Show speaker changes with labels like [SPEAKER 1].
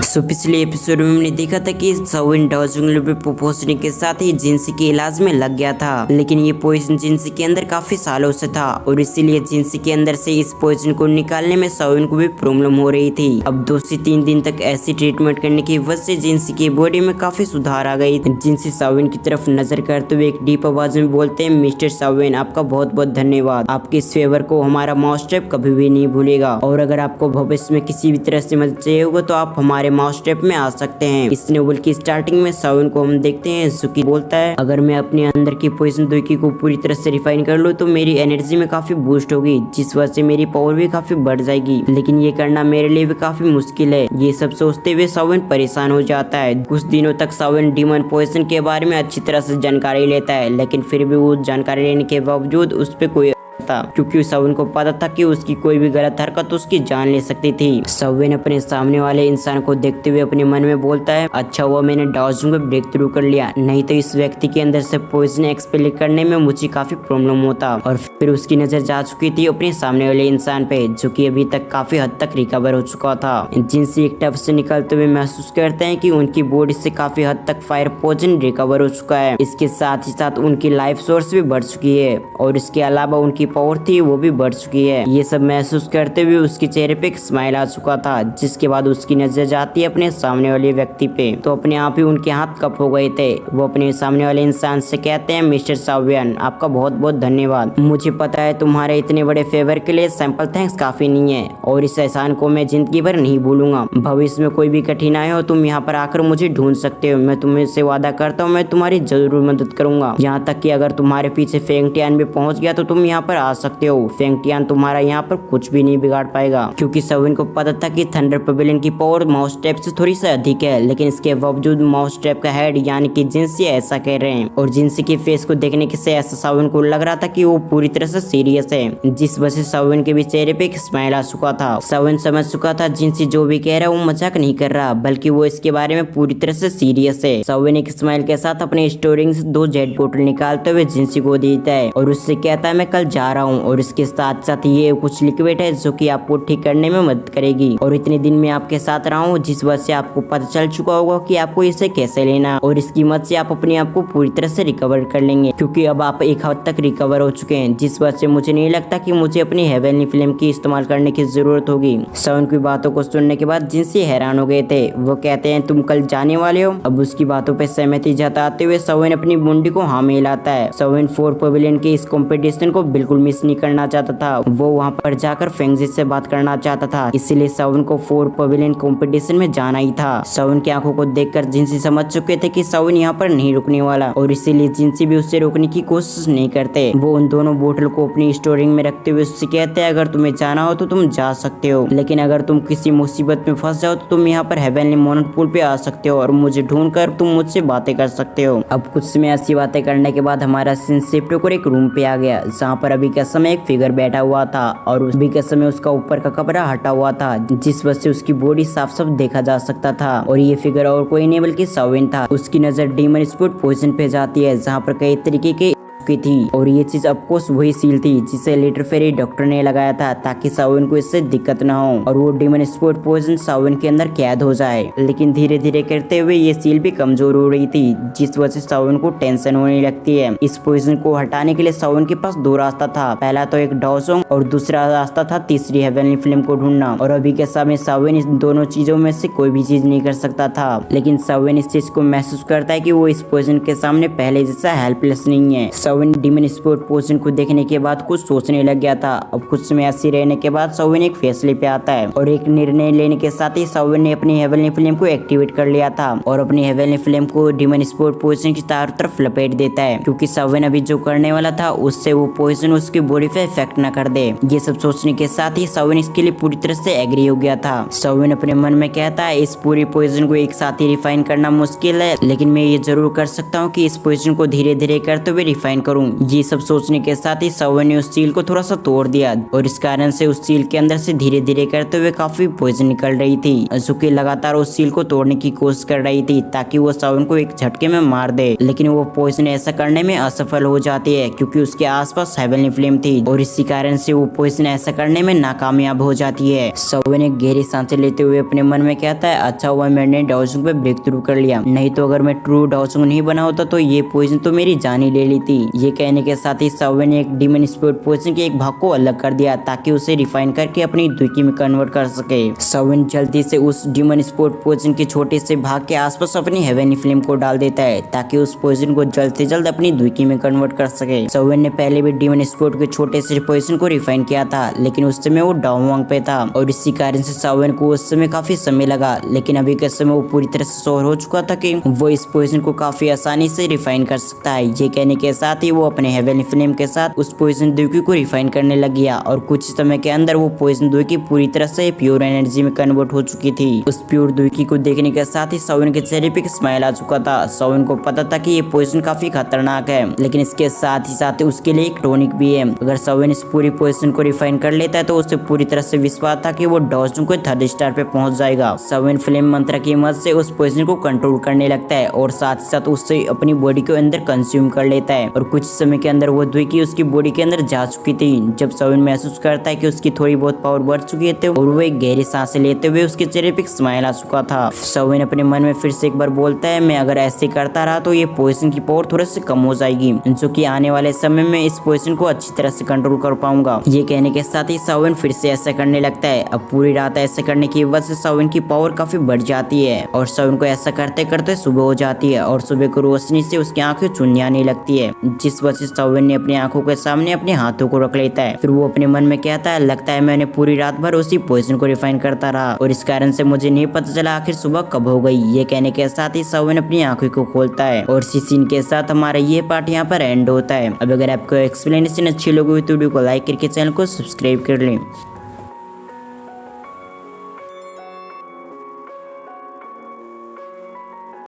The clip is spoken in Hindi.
[SPEAKER 1] पिछले एपिसोड में हमने देखा था कि सविन डाउजिंग पोइजन के साथ ही जिन्सी के इलाज में लग गया था, लेकिन ये पोइजन जिन्सी के अंदर काफी सालों से था और इसीलिए जिन्सी के अंदर से इस पोइजन को निकालने में सविन को भी प्रॉब्लम हो रही थी। अब 2 से 3 दिन तक ऐसी ट्रीटमेंट करने की वजह से जिन्सी की बॉडी में काफी सुधार आ गई। जिन्सी सविन की तरफ नजर करते हुए एक डीप आवाज में बोलते हैं, मिस्टर सविन आपका बहुत बहुत धन्यवाद, आपके इस फेवर को हमारा माउस ट्रैप कभी भी नहीं भूलेगा और अगर आपको भविष्य में किसी भी तरह से मदद चाहिए होगा तो आप हमारे माउस ट्रैप में आ सकते हैं। इस नोवेल की स्टार्टिंग में सविन को हम देखते हैं जुकी बोलता है, अगर मैं अपने अंदर की पोइजन दुकी को पूरी तरह से रिफाइन कर लूँ तो मेरी एनर्जी में काफी बूस्ट होगी, जिस वजह से मेरी पावर भी काफी बढ़ जाएगी, लेकिन ये करना मेरे लिए भी काफी मुश्किल है। ये सब सोचते हुए सविन परेशान हो जाता है। कुछ दिनों तक सविन डीमन पोइजन के बारे में अच्छी तरह से जानकारी लेता है, लेकिन फिर भी वो जानकारी लेने के बावजूद उस पर कोई था, क्योंकि सविन को पता था कि उसकी कोई भी गलत हरकत उसकी जान ले सकती थी। सविन अपने सामने वाले इंसान को देखते हुए अपने मन में बोलता है, अच्छा हुआ मैंने डाउजिंग में ब्रेक थ्रू कर लिया, नहीं तो इस व्यक्ति के अंदर से पोइजन एक्सपेल करने में मुझे काफी प्रॉब्लम होता। और फिर उसकी नजर जा चुकी थी अपने सामने वाले इंसान पे, जो कि अभी तक काफी हद तक रिकवर हो चुका था। जिनसे एक टफ से निकलते हुए महसूस करते हैं कि उनकी बॉडी से काफी हद तक फायर पोइजन रिकवर हो चुका है। इसके साथ ही साथ उनकी लाइफ सोर्स भी बढ़ चुकी है और इसके अलावा उनकी पावर थी वो भी बढ़ चुकी है। ये सब महसूस करते हुए उसके चेहरे पे एक स्माइल आ चुका था, जिसके बाद उसकी नजर जाती है अपने सामने वाले व्यक्ति पे, तो अपने आप ही उनके हाथ कप हो गए थे। वो अपने सामने वाले इंसान से कहते हैं, मिस्टर सविन आपका बहुत बहुत धन्यवाद, मुझे पता है तुम्हारे इतने बड़े फेवर के लिए सिंपल थैंक्स काफी नहीं है और इस एहसान को मैं जिंदगी भर नहीं भूलूंगा। भविष्य में कोई भी कठिनाई हो तुम यहाँ पर आकर मुझे ढूंढ सकते हो, मैं तुम्हें से वादा करता हूँ मैं तुम्हारी जरूर मदद करूंगा। यहाँ तक कि अगर तुम्हारे पीछे फेंगटियान भी पहुंच गया तो तुम यहाँ पर आ सकते हो, फेंगटियान तुम्हारा यहाँ पर कुछ भी नहीं बिगाड़ पाएगा। क्योंकि सविन को पता था कि थंडर पवेलियन की पावर माउस ट्रैप से थोड़ी सी अधिक है, लेकिन इसके बावजूद माउस ट्रैप का हेड यानी कि जिन्सी ऐसा कह रहे हैं और जिन्सी के फेस को देखने से ऐसा सविन को लग रहा था कि वो पूरी तरह से सीरियस है, जिस वजह से सविन के भी चेहरे पे एक स्माइल आ चुका था। सविन समझ चुका था जिन्सी जो भी कह रहा है वो मजाक नहीं कर रहा, बल्कि वो इसके बारे में पूरी तरह से सीरियस है। सविन एक स्माइल के साथ अपने स्टोरिंग से 2 जेट बोतल निकालते हुए जिन्सी को देता है और उससे कहता है, मैं कल जा रहा हूँ और इसके साथ साथ ये कुछ लिक्विड है जो कि आपको ठीक करने में मदद करेगी और इतने दिन में आपके साथ रहा हूँ जिस वजह से आपको पता चल चुका होगा कि आपको इसे कैसे लेना और इसकी मदद से आप अपने आप को पूरी तरह से रिकवर कर लेंगे, क्योंकि अब आप एक हद तक रिकवर हो चुके हैं, जिस वजह से मुझे नहीं लगता कि मुझे अपनी हेवनली फ्लेम की इस्तेमाल करने की जरूरत होगी। सविन की बातों को सुनने के बाद जिन्सी हैरान हो गए थे। वो कहते हैं, तुम कल जाने वाले हो? अब उसकी बातों पे सहमति जताते हुए सविन अपनी मुंडी को हाँ में हिलाता है। सविन 4 पवेलियन के इस कंपटीशन को बिल्कुल मिस नहीं करना चाहता था, वो वहाँ पर जाकर फेंगजित से बात करना चाहता था, इसीलिए सविन को 4 पवेलियन कंपटीशन में जाना ही था। सविन की आंखों को देखकर जिन्सी समझ चुके थे कि सविन यहाँ पर नहीं रुकने वाला और इसीलिए जिन्सी भी उससे रोकने की कोशिश नहीं करते। वो उन दोनों बोतल को अपनी स्टोरिंग में रखते हुए उससे कहते हैं, अगर तुम्हें जाना हो तो तुम जा सकते हो, लेकिन अगर तुम किसी मुसीबत में फंस जाओ तो तुम यहाँ पर हेवनली मोनट पूल पे आ सकते हो और मुझे ढूंढ कर तुम मुझसे बातें कर सकते हो। अब कुछ समय ऐसी बातें करने के बाद हमारा सीन शिफ्ट होकर एक रूम पे आ गया, जहाँ पर अभी के समय एक फिगर बैठा हुआ था और उस भी के समय उसका ऊपर का कपड़ा हटा हुआ था, जिस वजह से उसकी बॉडी साफ साफ देखा जा सकता था। और ये फिगर और कोई नहीं बल्कि सविन था। उसकी नजर डीमन स्पोर्ट पोजीशन पे जाती है, जहाँ पर कई तरीके के थी और ये चीज ऑफकोर्स वही सील थी जिसे लेटर फेरी डॉक्टर ने लगाया था ताकि सविन को इससे दिक्कत ना हो और वो डीमन स्पोर्ट पोइजन सविन के अंदर कैद हो जाए। लेकिन धीरे धीरे करते हुए ये सील भी कमजोर हो रही थी, जिस वजह से सविन को टेंशन होने लगती है। इस पोइजन को हटाने के लिए सविन के पास 2 रास्ता था, पहला तो एक डाउजिंग और दूसरा रास्ता था तीसरी हेवनली फ्लेम को ढूंढना। और अभी के समय सविन इस दोनों चीजों में से कोई भी चीज नहीं कर सकता था, लेकिन सविन इस चीज को महसूस करता है कि वो इस पोइजन के सामने पहले जैसा हेल्पलेस नहीं है। सविन डीमन स्पोर्ट पोजीशन को देखने के बाद कुछ सोचने लग गया था। अब कुछ समय ऐसे रहने के बाद सविन एक फैसले पे आता है और एक निर्णय लेने के साथ ही सविन ने अपनी हेवनली फ्लेम को एक्टिवेट कर लिया था और अपनी हेवनली फ्लेम को डीमन स्पोर्ट पोजीशन की चारों तरफ लपेट देता है, क्योंकि सविन अभी जो करने वाला था उससे वो पोजीशन उसकी बॉडी पे इफेक्ट न कर दे। ये सब सोचने के साथ ही सविन इसके लिए पूरी तरह से एग्री हो गया था। सविन अपने मन में कहता है, इस पूरी पोजीशन को एक साथ ही रिफाइन करना मुश्किल है, लेकिन मैं ये जरूर कर सकता हूँ कि इस पोजीशन को धीरे धीरे करते हुए रिफाइन करूं। ये सब सोचने के साथ ही सवन ने उस सील को थोड़ा सा तोड़ दिया और इस कारण से उस सील के अंदर से धीरे धीरे करते हुए काफी पॉइजन निकल रही थी। अजुकी लगातार उस सील को तोड़ने की कोशिश कर रही थी ताकि वो सवन को एक झटके में मार दे, लेकिन वो पॉइजन ऐसा करने में असफल हो जाती है क्योंकि उसके आसपास हेवनली फ्लेम थी और इसी कारण से वो पॉइजन ऐसा करने में नाकामयाब हो जाती है। सवन एक गहरी सांसें लेते हुए अपने मन में कहता है, अच्छा हुआ मैंने डाओजुंग पे ब्रेक थ्रू कर लिया, नहीं तो अगर मैं ट्रू डाओजुंग नहीं बना होता तो ये पॉइजन तो मेरी जान ही ले ली थी। ये कहने के साथ ही सवन ने एक डीमन स्पिरिट पॉइजन के एक भाग को अलग कर दिया ताकि उसे रिफाइन करके अपनी दुकी में कन्वर्ट कर सके। सवन जल्दी से उस डीमन स्पिरिट पॉइजन के छोटे से भाग के आसपास अपनी हेवनली फ्लेम को डाल देता है ताकि उस पॉइजन को जल्द से जल्द अपनी दुकी में कन्वर्ट कर सके। सवन ने पहले भी डीमन स्पिरिट के छोटे से पॉइजन को रिफाइन किया था, लेकिन उस समय वो डाउनवांग पे था और इसी कारण से सवन को उस समय काफी समय लगा, लेकिन अभी के समय वो पूरी तरह से श्योर हो चुका था कि वो इस पॉइजन को काफी आसानी से रिफाइन कर सकता है। ये कहने के साथ ही वो अपने हेवनली फ्लेम के साथ उस पॉइजन दुकी को रिफाइन करने लग गया और कुछ समय के अंदर वो पॉइजन दुकी पूरी तरह से प्योर एनर्जी में कन्वर्ट हो चुकी थी। उस प्योर दुकी को देखने के साथ ही सवन के चेहरे पे स्माइल आ चुका था। सवन को पता था कि ये पॉइजन काफी खतरनाक है, लेकिन इसके साथ ही उसके लिए एक टॉनिक भी है। अगर सवन इस पूरी पॉइजन को रिफाइन कर लेता है तो उसे पूरी तरह से विश्वास था कि वो डाओजुंग को 3rd स्टार पे पहुंच जाएगा। सवन फ्लेम मंत्र की मदद से उस पॉइजन को कंट्रोल करने लगता है और साथ ही साथ उससे अपनी बॉडी के अंदर कंज्यूम कर लेता है और कुछ समय के अंदर वो दुकी उसकी बॉडी के अंदर जा चुकी थी। जब सवन महसूस करता है कि उसकी थोड़ी बहुत पावर बढ़ चुकी है और वो एक गहरी सांस लेते हुए उसके चेहरे पे स्माइल आ चुका था। सवन अपने मन में फिर से एक बार बोलता है, मैं अगर ऐसे करता रहा तो ये पॉइजन की पावर थोड़ी सी कम हो जाएगी, जो कि आने वाले समय में इस पॉइजन को अच्छी तरह से कंट्रोल कर पाऊंगा। ये कहने के साथ ही सवन फिर से ऐसा करने लगता है। अब पूरी रात ऐसा करने की वजह से सवन की पावर काफी बढ़ जाती है और सवन को ऐसा करते करते सुबह हो जाती है और सुबह को रोशनी से उसकी आंखें चुनने आने लगती है, जिस वजह से सवन ने अपनी आंखों के सामने अपने हाथों को रख लेता है। फिर वो अपने मन में कहता है, लगता है मैंने पूरी रात भर उसी पॉइजन को रिफाइन करता रहा और इस कारण से मुझे नहीं पता चला आखिर सुबह कब हो गई। ये कहने के साथ ही सवन अपनी आंखों को खोलता है और इसी सीन के साथ हमारा ये पार्ट यहाँ पर एंड होता है। अब अगर आपको एक्सप्लेनेशन अच्छी लगी हुई तो वीडियो को लाइक करके चैनल को सब्सक्राइब कर लें।